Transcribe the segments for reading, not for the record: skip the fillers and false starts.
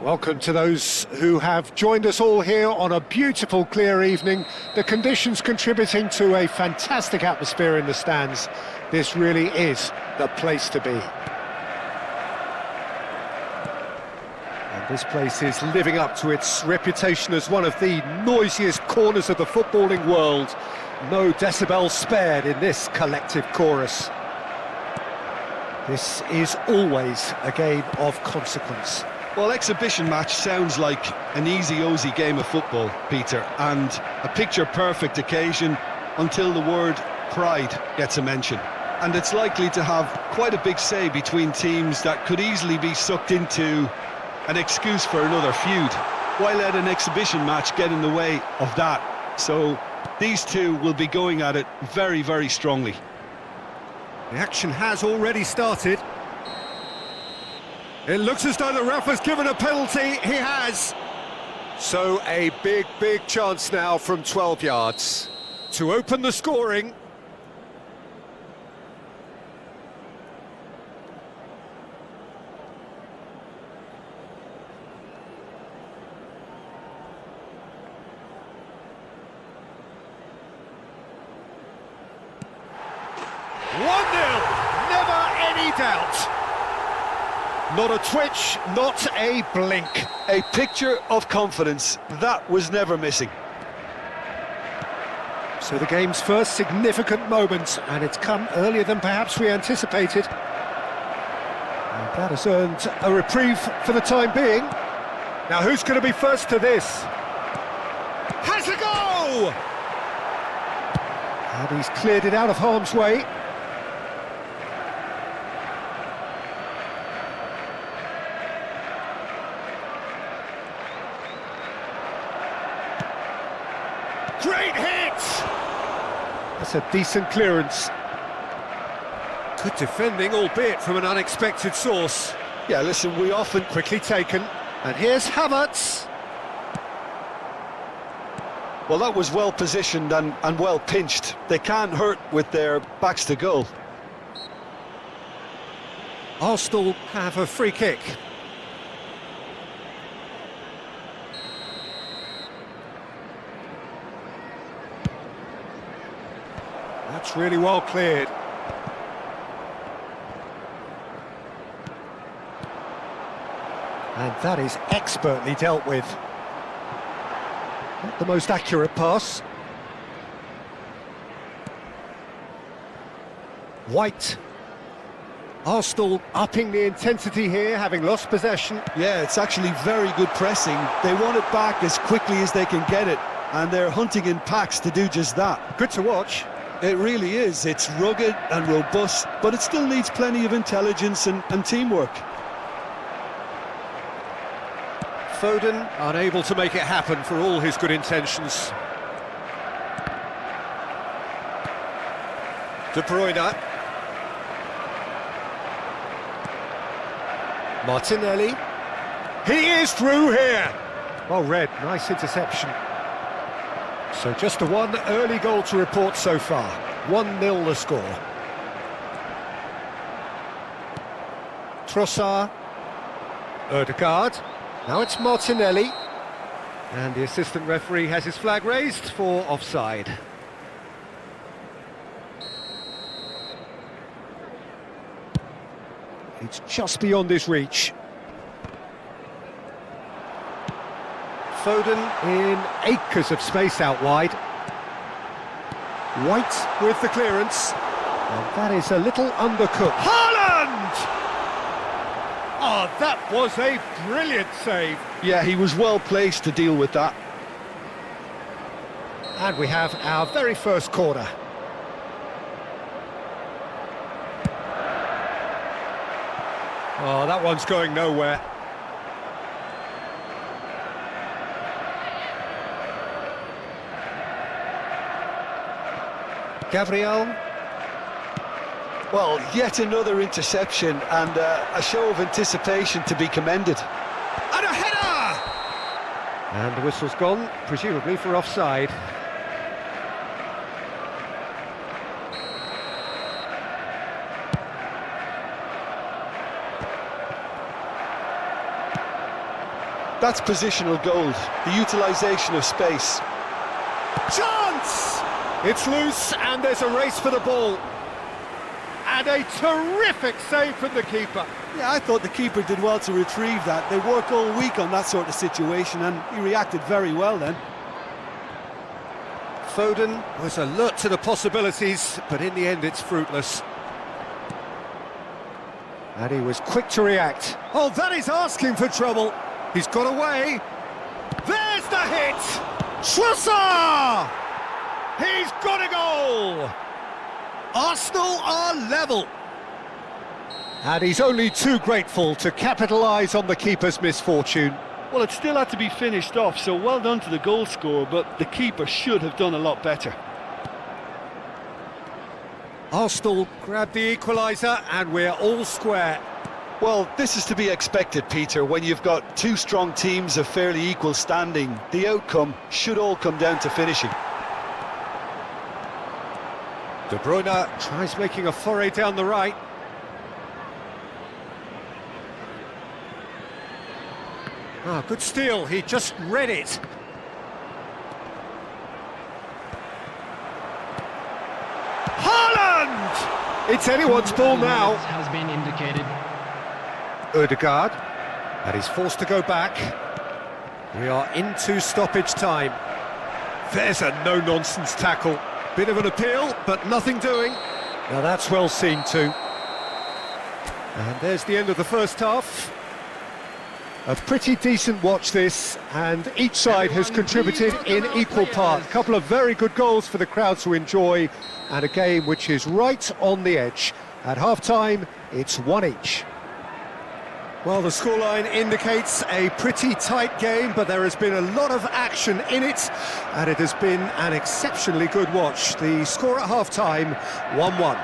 Welcome to those who have joined us all here on a beautiful, clear evening. The conditions contributing to a fantastic atmosphere in the stands. This really is the place to be. And this place is living up to its reputation as one of the noisiest corners of the footballing world. No decibels spared in this collective chorus. This is always a game of consequence. Well, exhibition match sounds like an easy-ozy game of football, Peter, and a picture-perfect occasion until the word pride gets a mention. And it's likely to have quite a big say between teams that could easily be sucked into an excuse for another feud. Why let an exhibition match get in the way of that? So these two will be going at it very, very strongly. The action has already started. It looks as though the ref has given a penalty. He has. So a big, big chance now from 12 yards to open the scoring. Never any doubt. Not a twitch, not a blink. A picture of confidence that was never missing. So the game's first significant moment, and it's come earlier than perhaps we anticipated. And that has earned a reprieve for the time being. Now who's going to be first to this? Has a go! And he's cleared it out of harm's way. Great hit! That's a decent clearance. Good defending, albeit from an unexpected source. Yeah, listen, we often... Quickly taken. And here's Havertz. Well, that was well positioned and well pinched. They can't hurt with their backs to goal. Arsenal have a free kick. That's really well cleared. And that is expertly dealt with. Not the most accurate pass. White. Arsenal upping the intensity here, having lost possession. Yeah, it's actually very good pressing. They want it back as quickly as they can get it, and they're hunting in packs to do just that. Good to watch. It really is. It's rugged and robust, but it still needs plenty of intelligence and teamwork. Foden unable to make it happen for all his good intentions. De Bruyne. Martinelli. He is through here. Well read, nice interception. So just the one early goal to report so far. 1-0 the score. Trossard. Ødegaard. Now it's Martinelli. And the assistant referee has his flag raised for offside. It's just beyond his reach. Foden in acres of space out wide. White with the clearance. And that is a little undercooked. Haaland! Oh, that was a brilliant save. Yeah, he was well placed to deal with that. And we have our very first corner. Oh, that one's going nowhere. Gabriel. Well, yet another interception and a show of anticipation to be commended. And a header! And the whistle's gone, presumably for offside. That's positional gold, the utilisation of space. Chance! It's loose and there's a race for the ball. And a terrific save from the keeper. Yeah, I thought the keeper did well to retrieve that. They work all week on that sort of situation and he reacted very well then. Foden was alert to the possibilities, but in the end it's fruitless. And he was quick to react. Oh, that is asking for trouble. He's got away. There's the hit! Schlosser! He's got a goal! Arsenal are level. And he's only too grateful to capitalise on the keeper's misfortune. Well, it still had to be finished off, so well done to the goal scorer, but the keeper should have done a lot better. Arsenal grabbed the equaliser and we're all square. Well, this is to be expected, Peter, when you've got two strong teams of fairly equal standing. The outcome should all come down to finishing. De Bruyne tries making a foray down the right. Ah, good steal, he just read it. Haaland! It's anyone's ball now. Has been indicated. Ødegaard, and he's forced to go back. We are into stoppage time. There's a no-nonsense tackle. Bit of an appeal, but nothing doing. Now that's well seen too. And there's the end of the first half. A pretty decent watch this, and each side has contributed in equal part. A couple of very good goals for the crowd to enjoy, and a game which is right on the edge. At half-time, it's one each. Well, the scoreline indicates a pretty tight game, but there has been a lot of action in it, and it has been an exceptionally good watch. The score at half-time, 1-1.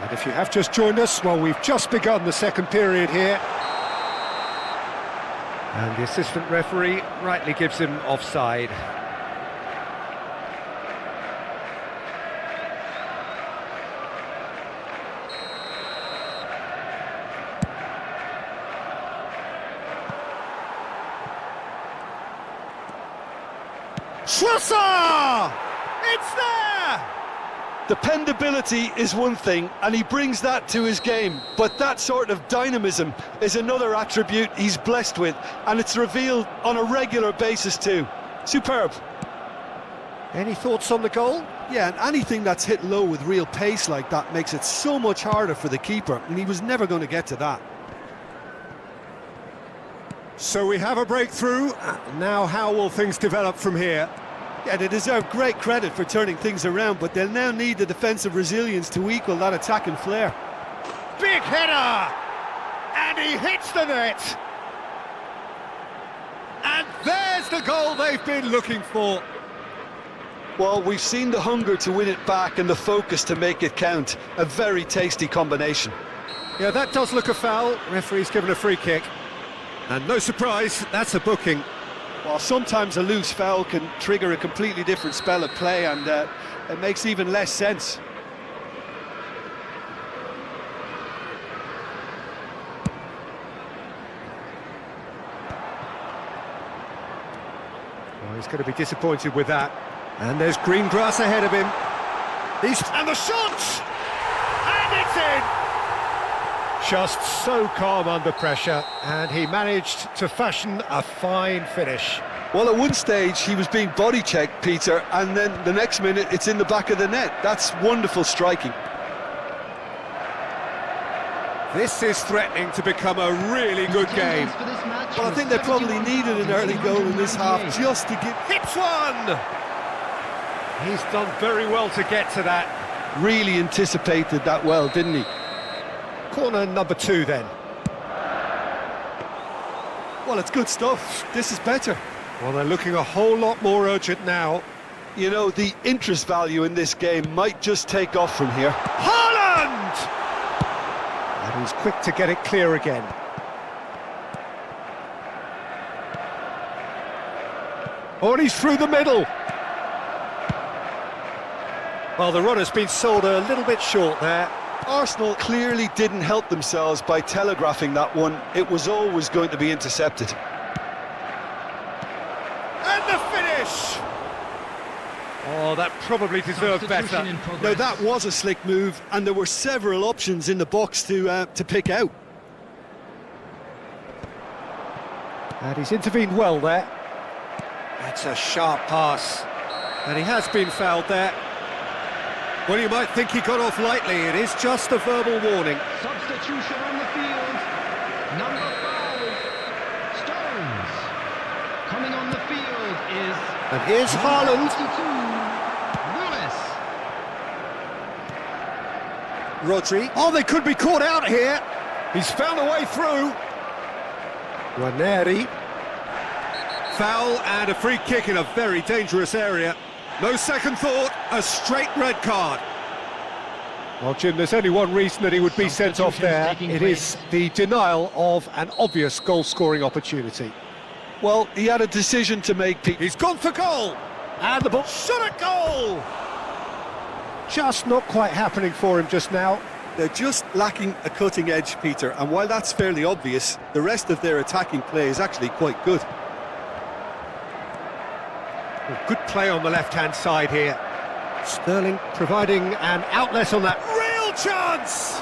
And if you have just joined us, well, we've just begun the second period here. And the assistant referee rightly gives him offside. Schlosser! It's there! Dependability is one thing, and he brings that to his game, but that sort of dynamism is another attribute he's blessed with, and it's revealed on a regular basis too. Superb. Any thoughts on the goal? Yeah, and anything that's hit low with real pace like that makes it so much harder for the keeper, and he was never going to get to that. So we have a breakthrough. Now how will things develop from here? Yeah, they deserve great credit for turning things around, but they'll now need the defensive resilience to equal that attacking flair. Big header! And he hits the net! And there's the goal they've been looking for. Well, we've seen the hunger to win it back and the focus to make it count. A very tasty combination. Yeah, that does look a foul. Referee's given a free kick. And no surprise, that's a booking. Well, sometimes a loose foul can trigger a completely different spell of play, and it makes even less sense. Well, he's going to be disappointed with that. And there's green grass ahead of him. And the shot! And it's in! Just so calm under pressure, and he managed to fashion a fine finish. Well, at one stage he was being body checked, Peter, and then the next minute it's in the back of the net. That's wonderful striking. This is threatening to become a really good game. Well, I think they probably needed an early goal in this half just to get... Hits one! He's done very well to get to that. Really anticipated that well, didn't he? Corner number 2 then. Well, it's good stuff. This is better. Well, they're looking a whole lot more urgent now. You know, the interest value in this game might just take off from here. Haaland! And he's quick to get it clear again. Oh, and he's through the middle. Well, the runner's been sold a little bit short there. Arsenal clearly didn't help themselves by telegraphing that one. It was always going to be intercepted. And the finish! Oh, that probably deserved better. Now that was a slick move, and there were several options in the box to pick out. And he's intervened well there. That's a sharp pass. And he has been fouled there. Well, you might think he got off lightly. It is just a verbal warning. Substitution on the field. Number 5, Stones. Coming on the field is... And here's Haaland. 52, Lewis. Rodri. Oh, they could be caught out here. He's found a way through. Ranieri. Foul and a free kick in a very dangerous area. No second thought, a straight red card. Well, Jim, there's only one reason that he would be sent off there. It is the denial of an obvious goal-scoring opportunity. Well, he had a decision to make, Pete. He's gone for goal! And the ball shot at goal! Just not quite happening for him just now. They're just lacking a cutting edge, Peter, and while that's fairly obvious, the rest of their attacking play is actually quite good. Well, good play on the left-hand side here. Sterling providing an outlet on that. Real chance!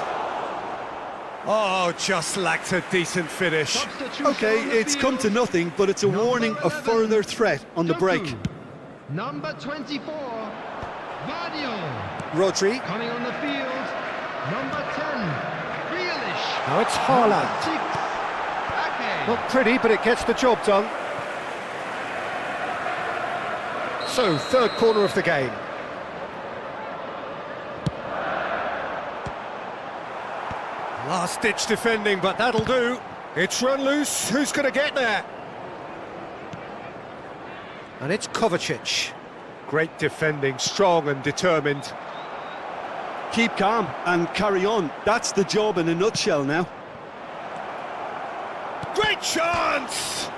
Oh, just lacked a decent finish. Okay, it's come to nothing, but it's a warning of further threat on the break. Number 24, Vardio. Rodri. Coming on the field, number 10, Grealish. Now it's Haaland. 6, Ake. Not pretty, but it gets the job done. So, third corner of the game. Last-ditch defending, but that'll do. It's run loose. Who's going to get there? And it's Kovacic. Great defending, strong and determined. Keep calm and carry on. That's the job in a nutshell now. Great chance!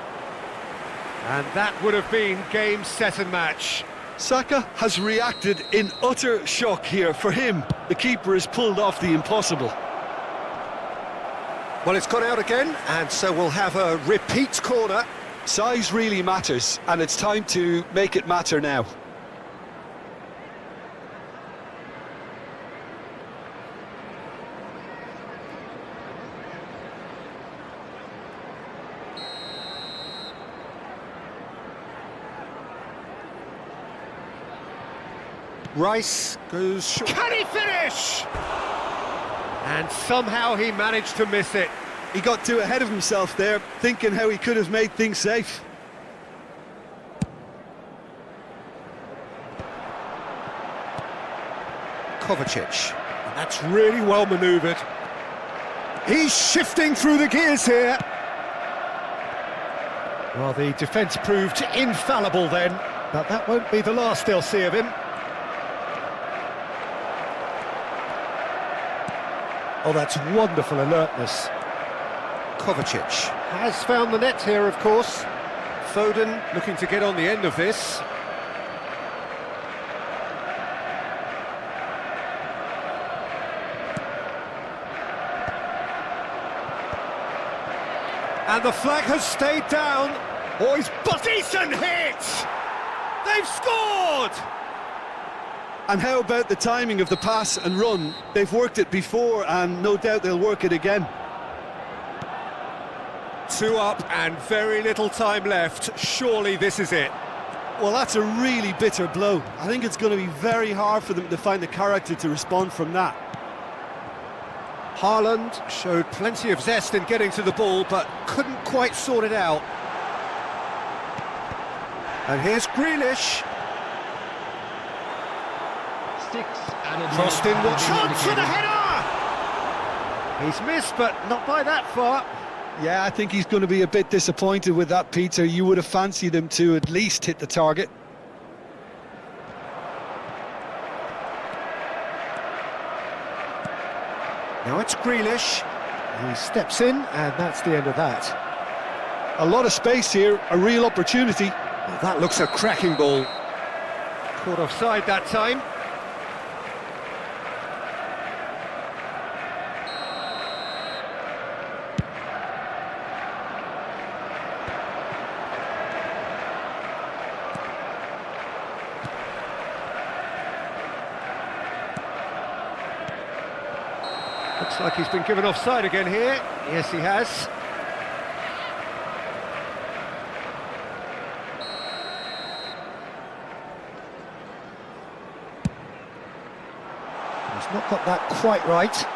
And that would have been game, set and match. Saka has reacted in utter shock here. For him, the keeper has pulled off the impossible. Well, it's gone out again, and so we'll have a repeat corner. Size really matters, and it's time to make it matter now. Rice goes short. Can he finish? And somehow he managed to miss it. He got too ahead of himself there, thinking how he could have made things safe. Kovacic. And that's really well manoeuvred. He's shifting through the gears here. Well, the defence proved infallible then, but that won't be the last they'll see of him. Oh, that's wonderful alertness. Kovacic has found the net here, of course. Foden looking to get on the end of this. And the flag has stayed down. Oh, he's decent hit! They've scored! And how about the timing of the pass and run? They've worked it before, and no doubt they'll work it again. 2 up and very little time left. Surely this is it. Well, that's a really bitter blow. I think it's going to be very hard for them to find the character to respond from that. Haaland showed plenty of zest in getting to the ball, but couldn't quite sort it out. And here's Grealish. Crossed in, what chance for the header! He's missed, but not by that far. Yeah, I think he's going to be a bit disappointed with that, Peter. You would have fancied him to at least hit the target. Now it's Grealish. He steps in, and that's the end of that. A lot of space here, a real opportunity. Well, that looks a cracking ball. Caught offside that time. Looks like he's been given offside again here. Yes, he has. He's not got that quite right.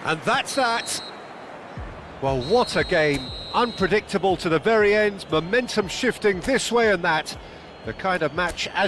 And that's that. Well, what a game. Unpredictable to the very end, momentum shifting this way and that. The kind of match, as